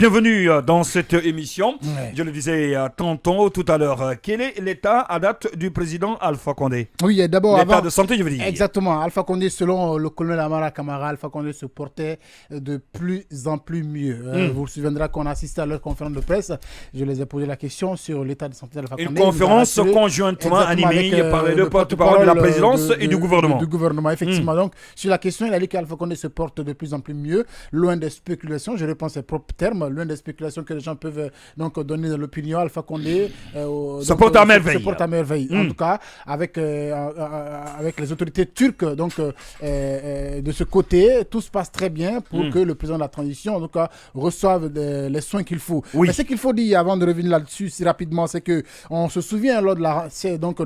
Bienvenue dans cette émission. Ouais. Je le disais tantôt, tout à l'heure. Quel est l'état à date du président Alpha Condé? Oui, d'abord, l'état avant... de santé, je veux dire. Exactement. Alpha Condé, selon le colonel Amara Kamara, Alpha Condé se portait de plus en plus mieux. Vous vous souviendrez qu'on a assisté à leur conférence de presse. Je les ai posé la question sur l'état de santé d'Alpha Condé. Une conférence conjointement animée par les deux porte-parole de la présidence et du gouvernement. Du gouvernement, effectivement. Donc, sur la question, il a dit qu'Alpha Condé se porte de plus en plus mieux, loin des spéculations. Je réponds ses propres termes, loin des spéculations que les gens peuvent donc donner dans l'opinion. Alpha Condé se porte à merveille. Se porte à merveille. En tout cas, avec les autorités turques, donc de ce côté, tout se passe très bien pour que le président de la transition, en tout cas, reçoive les soins qu'il faut. Oui. Mais ce qu'il faut dire avant de revenir là-dessus si rapidement, c'est que on se souvient lors de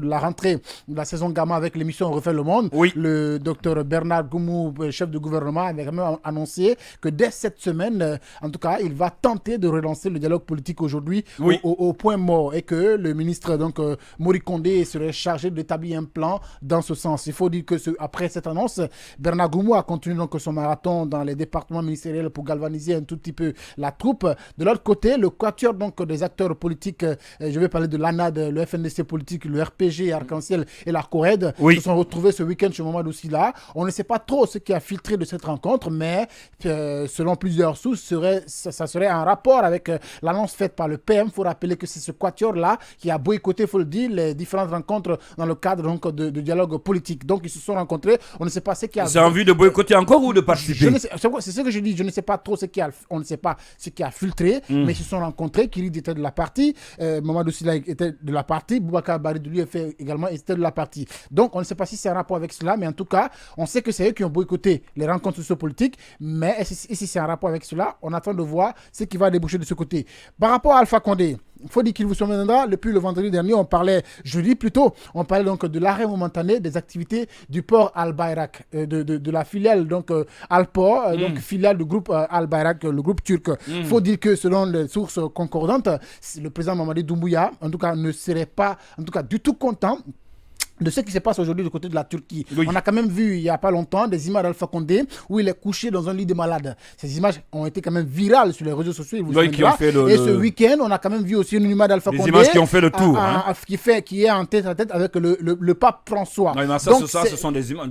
la rentrée de la saison Gamma avec l'émission On refait le monde, oui. Le docteur Bernard Goumou, chef de gouvernement, avait quand même annoncé que dès cette semaine, en tout cas, il va tenter de relancer le dialogue politique aujourd'hui oui. au point mort, et que le ministre donc Mori Condé serait chargé d'établir un plan dans ce sens. Il faut dire que après cette annonce, Bernard Goumou a continué donc son marathon dans les départements ministériels pour galvaniser un tout petit peu la troupe. De l'autre côté, le quatuor donc des acteurs politiques, je vais parler de l'ANAD, le FNDC politique, le RPG, Arc-en-Ciel et la CORED, se sont retrouvés ce week-end chez Mamadou Sylla. On ne sait pas trop ce qui a filtré de cette rencontre, mais selon plusieurs sources, ça serait en rapport avec l'annonce faite par le PM. Il faut rappeler que c'est ce quatuor-là qui a boycotté, il faut le dire, les différentes rencontres dans le cadre donc, de dialogue politique. Donc, ils se sont rencontrés. On ne sait pas ce qui a... C'est envie de boycotter encore ou de participer? C'est ce que je dis. Je ne sais pas trop on ne sait pas ce qui a filtré, mais ils se sont rencontrés. Kirid était de la partie, Mamadou Sylla était de la partie, Boubacar Baridouli également était de la partie. Donc, on ne sait pas si c'est un rapport avec cela, mais en tout cas, on sait que c'est eux qui ont boycotté les rencontres sociopolitiques. Mais si c'est un rapport avec cela, on attend de voir ce qui va déboucher de ce côté. Par rapport à Alpha Condé, il faut dire qu'il vous souviendra, depuis le vendredi dernier, jeudi plutôt, on parlait donc de l'arrêt momentané des activités du port Al-Bayrak, de la filiale donc Alport, donc filiale du groupe Al-Bayrak, le groupe turc. Il faut dire que selon les sources concordantes, le président Mamadi Doumbouya, en tout cas, ne serait pas, en tout cas, du tout content de ce qui se passe aujourd'hui du côté de la Turquie. Oui. On a quand même vu il n'y a pas longtemps des images d'Alpha Condé où il est couché dans un lit de malade. Ces images ont été quand même virales sur les réseaux sociaux. Ce week-end, on a quand même vu aussi une image d'Alpha Condé. Des images qui ont fait le tour. Qui est en tête à tête avec le pape François. Non, mais ce sont des images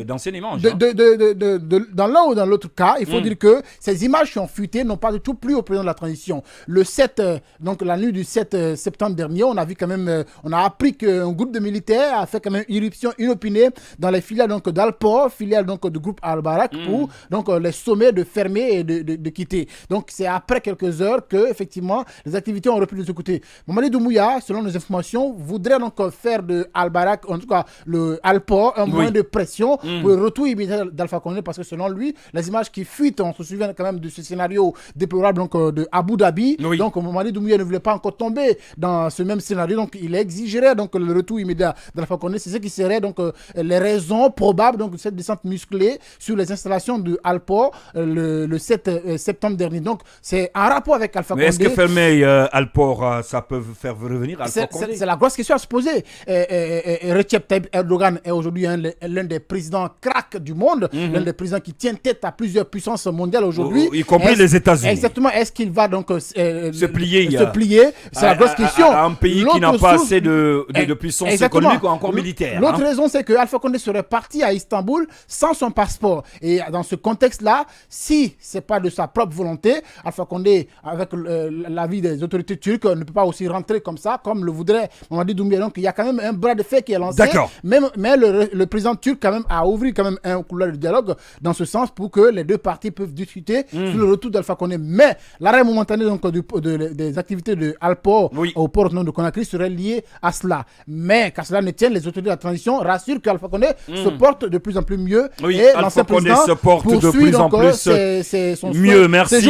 d'anciennes images. Dans l'un ou dans l'autre cas, il faut dire que ces images qui ont fuité n'ont pas du tout plu au président de la transition. Le 7, donc la nuit du 7 septembre dernier, on a vu quand même, on a appris qu'un groupe de militaires a fait quand même une irruption inopinée dans les filiales donc d'Alport, filiales donc du groupe Al-Bayrak, pour donc les sommets de fermer et de quitter. Donc c'est après quelques heures que effectivement les activités ont repris de ce côté. Mamadi Doumbouya, selon nos informations, voudrait donc faire de Al-Bayrak, en tout cas le Alport, un moyen de pression pour le retour immédiat d'Alpha Condé, parce que selon lui, les images qui fuitent, on se souvient quand même de ce scénario déplorable donc de Abu Dhabi. Oui. Donc Mamadi Doumbouya ne voulait pas encore tomber dans ce même scénario, donc il exigerait donc le retour immédiat d'Alpha Condé. C'est ce qui serait donc les raisons probables donc, de cette descente musclée sur les installations de Alport le 7 septembre dernier. Donc c'est un rapport avec Alpha Condé. Mais est-ce que fermer Alport, ça peut faire revenir Alpha Condé? C'est la grosse question à se poser. Recep Tayyip Erdogan est aujourd'hui l'un des présidents crack du monde, l'un des présidents qui tient tête à plusieurs puissances mondiales aujourd'hui. Y compris les États-Unis. Exactement. Est-ce qu'il va donc se plier C'est la grosse question. Un pays qui n'a pas assez de puissance économique ou encore militaire. L'autre raison, c'est que Alpha Condé serait parti à Istanbul sans son passeport. Et dans ce contexte-là, si ce n'est pas de sa propre volonté, Alpha Condé, avec l'avis des autorités turques, ne peut pas aussi rentrer comme ça, comme le voudrait Mamadi Doumbouya. Donc il y a quand même un bras de fer qui est lancé. D'accord. Mais le président turc quand même a ouvert quand même un couloir de dialogue dans ce sens pour que les deux parties peuvent discuter sur le retour d'Alpha Condé. Mais l'arrêt momentané donc, des activités de Alport au port de Conakry serait lié à cela. Mais qu'à cela ne tienne, les autorités de la transition rassurent qu'Alpha Condé se porte de plus en plus mieux. Oui, et Alpha Condé se porte de plus en plus son mieux. Merci.